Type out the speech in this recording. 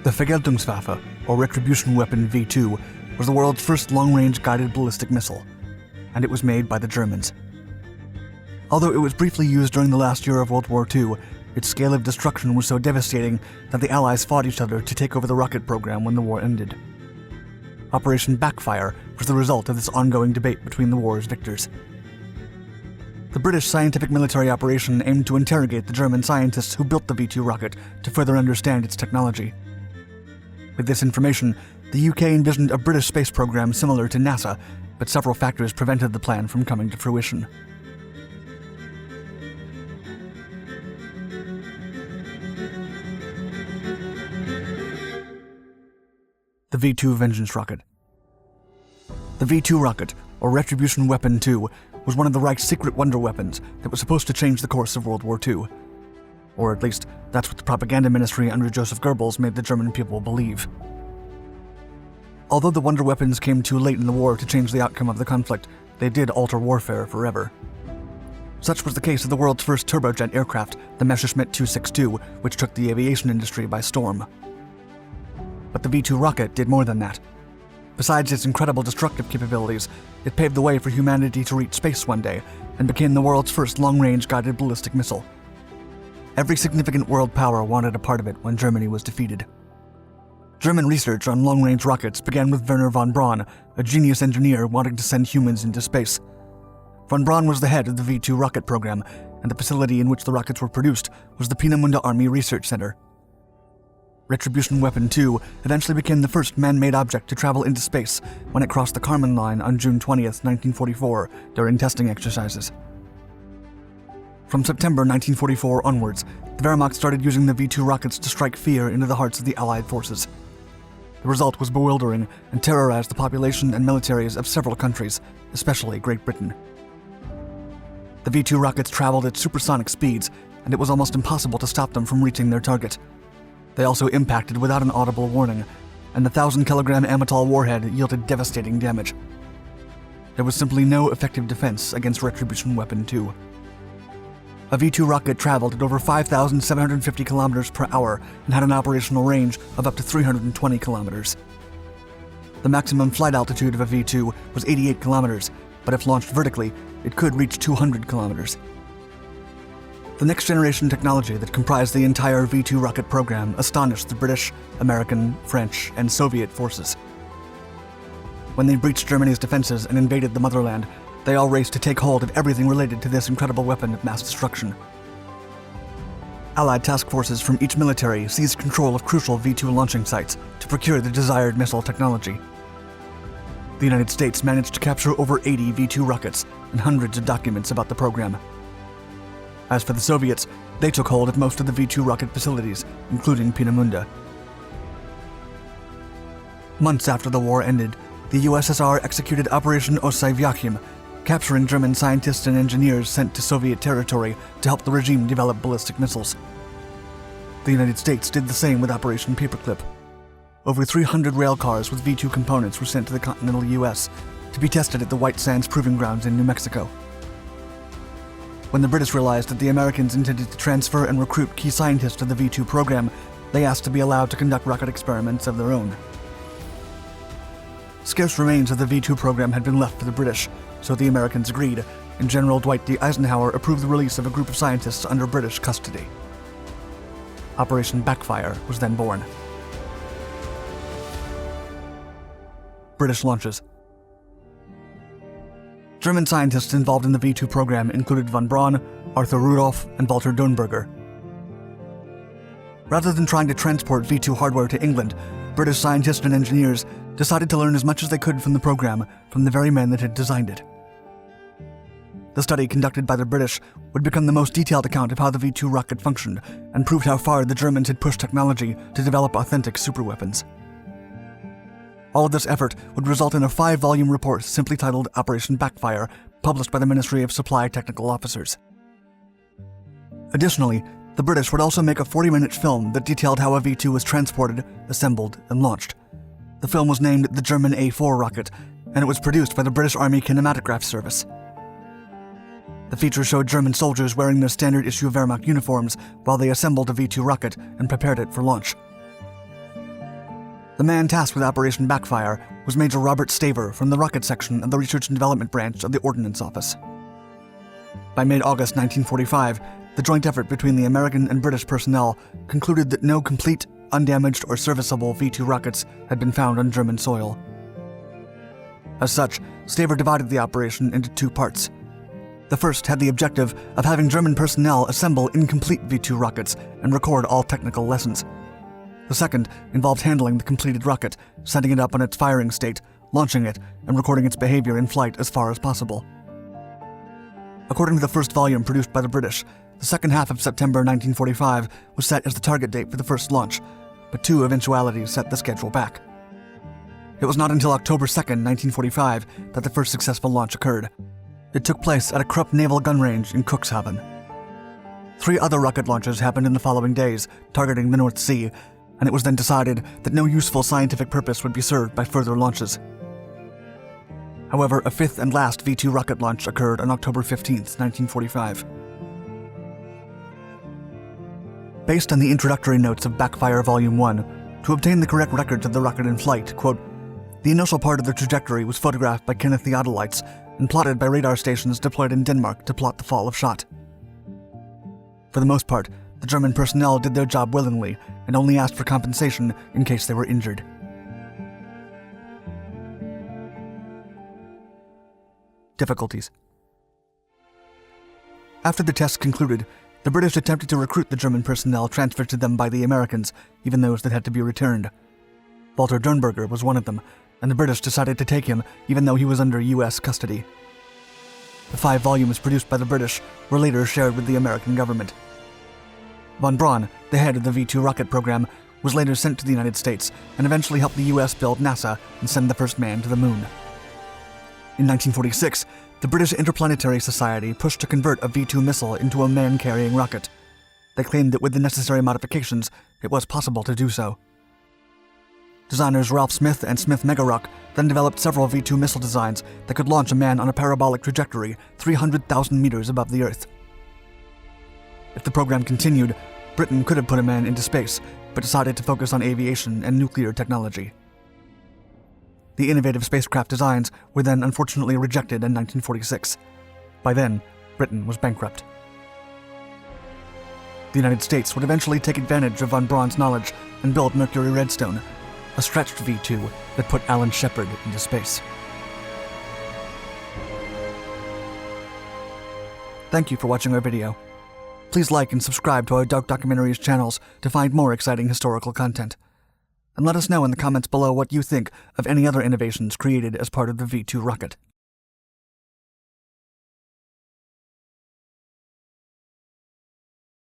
The Vergeltungswaffe, or Retribution Weapon V2, was the world's first long-range guided ballistic missile, and it was made by the Germans. Although it was briefly used during the last year of World War II, its scale of destruction was so devastating that the Allies fought each other to take over the rocket program when the war ended. Operation Backfire was the result of this ongoing debate between the war's victors. The British scientific military operation aimed to interrogate the German scientists who built the V2 rocket to further understand its technology. With this information, the UK envisioned a British space program similar to NASA, but several factors prevented the plan from coming to fruition. The V2 vengeance rocket. The V2 rocket, or Retribution Weapon V2, was one of the Reich's secret wonder weapons that was supposed to change the course of World War II. Or at least, that's what the propaganda ministry under Joseph Goebbels made the German people believe. Although the wonder weapons came too late in the war to change the outcome of the conflict, they did alter warfare forever. Such was the case of the world's first turbojet aircraft, the Messerschmitt 262, which took the aviation industry by storm. But the V2 rocket did more than that. Besides its incredible destructive capabilities, it paved the way for humanity to reach space one day, and became the world's first long-range guided ballistic missile. Every significant world power wanted a part of it when Germany was defeated. German research on long-range rockets began with Wernher von Braun, a genius engineer wanting to send humans into space. Von Braun was the head of the V2 rocket program, and the facility in which the rockets were produced was the Peenemünde Army Research Center. Retribution Weapon V eventually became the first man-made object to travel into space when it crossed the Kármán line on June 20th, 1944, during testing exercises. From September 1944 onwards, the Wehrmacht started using the V2 rockets to strike fear into the hearts of the Allied forces. The result was bewildering and terrorized the population and militaries of several countries, especially Great Britain. The V2 rockets traveled at supersonic speeds, and it was almost impossible to stop them from reaching their target. They also impacted without an audible warning, and the 1,000-kilogram Amitol warhead yielded devastating damage. There was simply no effective defense against Retribution Weapon V. A V2 rocket traveled at over 5,750 kilometers per hour and had an operational range of up to 320 kilometers. The maximum flight altitude of a V2 was 88 kilometers, but if launched vertically, it could reach 200 kilometers. The next-generation technology that comprised the entire V2 rocket program astonished the British, American, French, and Soviet forces. When they breached Germany's defenses and invaded the motherland, they all raced to take hold of everything related to this incredible weapon of mass destruction. Allied task forces from each military seized control of crucial V2 launching sites to procure the desired missile technology. The United States managed to capture over 80 V2 rockets and hundreds of documents about the program. As for the Soviets, they took hold of most of the V2 rocket facilities, including Peenemünde. Months after the war ended, the USSR executed Operation Osy Vyachim, capturing German scientists and engineers sent to Soviet territory to help the regime develop ballistic missiles. The United States did the same with Operation Paperclip. Over 300 rail cars with V2 components were sent to the continental US to be tested at the White Sands Proving Grounds in New Mexico. When the British realized that the Americans intended to transfer and recruit key scientists to the V2 program, they asked to be allowed to conduct rocket experiments of their own. Scarce remains of the V2 program had been left for the British, so the Americans agreed, and General Dwight D. Eisenhower approved the release of a group of scientists under British custody. Operation Backfire was then born. British launches. German scientists involved in the V2 program included von Braun, Arthur Rudolph, and Walter Doenberger. Rather than trying to transport V2 hardware to England, British scientists and engineers decided to learn as much as they could from the program from the very men that had designed it. The study conducted by the British would become the most detailed account of how the V2 rocket functioned and proved how far the Germans had pushed technology to develop authentic superweapons. All of this effort would result in a 5-volume report simply titled Operation Backfire, published by the Ministry of Supply Technical Officers. Additionally, the British would also make a 40-minute film that detailed how a V2 was transported, assembled, and launched. The film was named the German A4 rocket, and it was produced by the British Army Kinematograph Service. The feature showed German soldiers wearing their standard issue Wehrmacht uniforms while they assembled a V2 rocket and prepared it for launch. The man tasked with Operation Backfire was Major Robert Staver from the Rocket Section of the Research and Development Branch of the Ordnance Office. By mid-August 1945, the joint effort between the American and British personnel concluded that no complete, undamaged, or serviceable V2 rockets had been found on German soil. As such, Staver divided the operation into two parts. The first had the objective of having German personnel assemble incomplete V2 rockets and record all technical lessons. The second involved handling the completed rocket, setting it up on its firing state, launching it, and recording its behavior in flight as far as possible. According to the first volume produced by the British, the second half of September 1945 was set as the target date for the first launch, but two eventualities set the schedule back. It was not until October 2, 1945, that the first successful launch occurred. It took place at a Krupp naval gun range in Cuxhaven. 3 other rocket launches happened in the following days, targeting the North Sea, and it was then decided that no useful scientific purpose would be served by further launches. However, a 5th and last V2 rocket launch occurred on October 15, 1945. Based on the introductory notes of Backfire Volume 1, to obtain the correct records of the rocket in flight, quote, the initial part of the trajectory was photographed by Kenneth theodolites and plotted by radar stations deployed in Denmark to plot the fall of shot. For the most part, the German personnel did their job willingly and only asked for compensation in case they were injured. Difficulties. After the tests concluded, the British attempted to recruit the German personnel transferred to them by the Americans, even those that had to be returned. Walter Dernberger was one of them, and the British decided to take him even though he was under U.S. custody. The 5 volumes produced by the British were later shared with the American government. Von Braun, the head of the V2 rocket program, was later sent to the United States and eventually helped the U.S. build NASA and send the first man to the moon. In 1946, the British Interplanetary Society pushed to convert a V2 missile into a man-carrying rocket. They claimed that with the necessary modifications, it was possible to do so. Designers Ralph Smith and Smith Megarock then developed several V2 missile designs that could launch a man on a parabolic trajectory 300,000 meters above the Earth. If the program continued, Britain could have put a man into space, but decided to focus on aviation and nuclear technology. The innovative spacecraft designs were then unfortunately rejected in 1946. By then, Britain was bankrupt. The United States would eventually take advantage of von Braun's knowledge and build Mercury Redstone, a stretched V2 that put Alan Shepard into space. Thank you for watching our video. Please like and subscribe to our Dark Documentaries channels to find more exciting historical content. And let us know in the comments below what you think of any other innovations created as part of the V2 rocket.